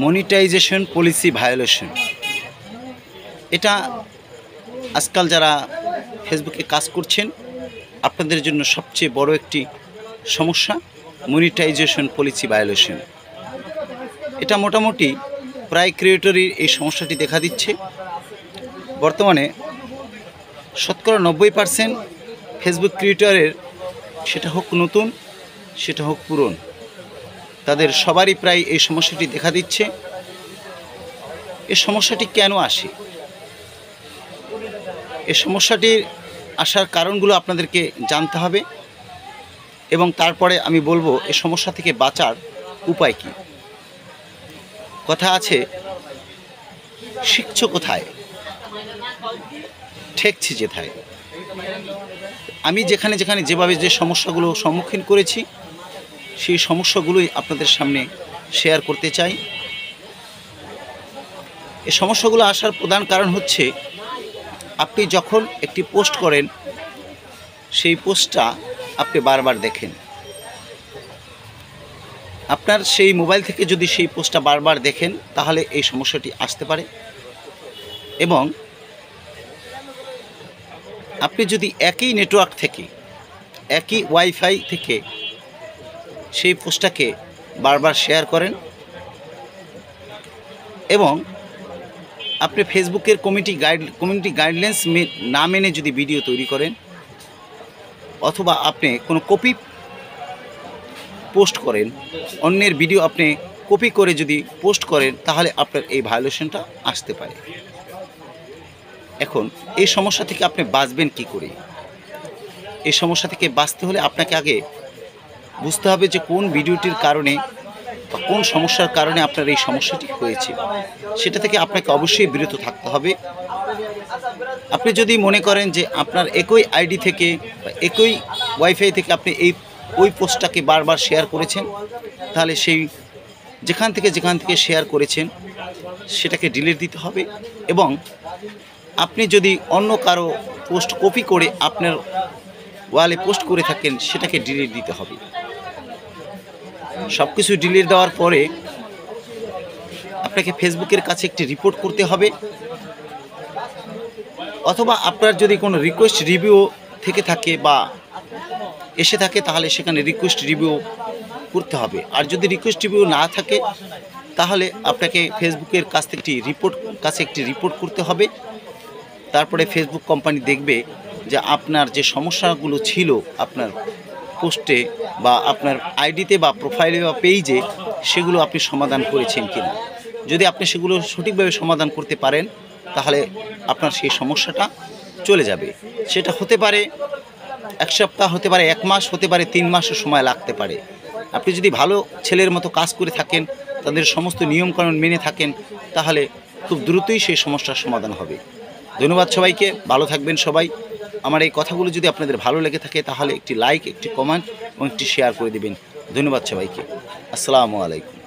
Monetization policy violation, এটা আজকাল যারা ফেসবুকে কাজ করছেন আপনাদের জন্য সবচেয়ে বড় একটি সমস্যা। মনিটাইজেশন পলিসি ভায়োলেশন, এটা মোটামুটি প্রায় ক্রিয়েটরই এই সমস্যাটি দেখা দিচ্ছে। বর্তমানে শতকরা 90% ফেসবুক ক্রিয়েটরের, সেটা হোক নতুন সেটা হোক পুরনো, তাদের সবারই প্রায় এই সমস্যাটি দেখা দিচ্ছে। এই সমস্যাটি কেন আসে, এই সমস্যাটির আসার কারণগুলো আপনাদেরকে জানতে হবে এবং তারপরে আমি বলবো এই সমস্যা থেকে বাঁচার উপায় কী। কথা আছে, শিখছো কোথায়, ঠেকছি যেথায়। আমি যেখানে যেখানে যেভাবে যে সমস্যাগুলো সম্মুখীন করেছি সেই সমস্যাগুলোই আপনাদের সামনে শেয়ার করতে চাই। এই সমস্যাগুলো আসার প্রধান কারণ হচ্ছে, আপনি যখন একটি পোস্ট করেন সেই পোস্টটা আপনি বারবার দেখেন। আপনার সেই মোবাইল থেকে যদি সেই পোস্টটা বারবার দেখেন তাহলে এই সমস্যাটি আসতে পারে। এবং আপনি যদি একই নেটওয়ার্ক থেকে, একই ওয়াইফাই থেকে সেই পোস্টটাকে বারবার শেয়ার করেন এবং আপনি ফেসবুকের কমিউনিটি গাইডলাইন্স না মেনে যদি ভিডিও তৈরি করেন, অথবা আপনি কোনো কপি পোস্ট করেন, অন্যের ভিডিও আপনি কপি করে যদি পোস্ট করেন, তাহলে আপনার এই ভায়োলেশনটা আসতে পারে। এখন এই সমস্যা থেকে আপনি বাঁচবেন কি করে? এই সমস্যা থেকে বাঁচতে হলে আপনাকে আগে বুঝতে হবে যে কোন ভিডিওটির কারণে বা কোন সমস্যার কারণে আপনার এই সমস্যাটি হয়েছে, সেটা থেকে আপনাকে অবশ্যই বিরত থাকতে হবে। আপনি যদি মনে করেন যে আপনার একই আইডি থেকে বা একই ওয়াইফাই থেকে আপনি ওই পোস্টটাকে বারবার শেয়ার করেছেন, তাহলে সেই যেখান থেকে শেয়ার করেছেন সেটাকে ডিলিট দিতে হবে। এবং আপনি যদি অন্য কারো পোস্ট কপি করে আপনার ওয়ালে পোস্ট করে থাকেন, সেটাকে ডিলিট দিতে হবে। সব কিছু ডিলিট দেওয়ার পরে আপনাকে ফেসবুকের কাছে একটি রিপোর্ট করতে হবে, অথবা আপনার যদি কোনো রিকোয়েস্ট রিভিউ থেকে থাকে বা এসে থাকে, তাহলে সেখানে রিকোয়েস্ট রিভিউ করতে হবে। আর যদি রিকোয়েস্ট রিভিউ না থাকে, তাহলে আপনাকে ফেসবুকের কাছ থেকে একটি রিপোর্ট করতে হবে। তারপরে ফেসবুক কোম্পানি দেখবে যে আপনার যে সমস্যাগুলো ছিল আপনার পোস্টে বা আপনার আইডিতে বা প্রোফাইলে বা পেজে, সেগুলো আপনি সমাধান করেছেন কিনা। যদি আপনি সেগুলো সঠিকভাবে সমাধান করতে পারেন, তাহলে আপনার সেই সমস্যাটা চলে যাবে। সেটা হতে পারে 1 সপ্তাহ, হতে পারে 1 মাস, হতে পারে 3 মাসও সময় লাগতে পারে। আপনি যদি ভালো ছেলের মতো কাজ করে থাকেন, তাদের সমস্ত নিয়মকানুন মেনে থাকেন, তাহলে খুব দ্রুতই সেই সমস্যার সমাধান হবে। ধন্যবাদ সবাইকে, ভালো থাকবেন সবাই। আমার এই কথাগুলো যদি আপনাদের ভালো লেগে থাকে, তাহলে একটি লাইক, একটি কমেন্ট এবং একটি শেয়ার করে দেবেন। ধন্যবাদ সবাইকে। আসসালামু আলাইকুম।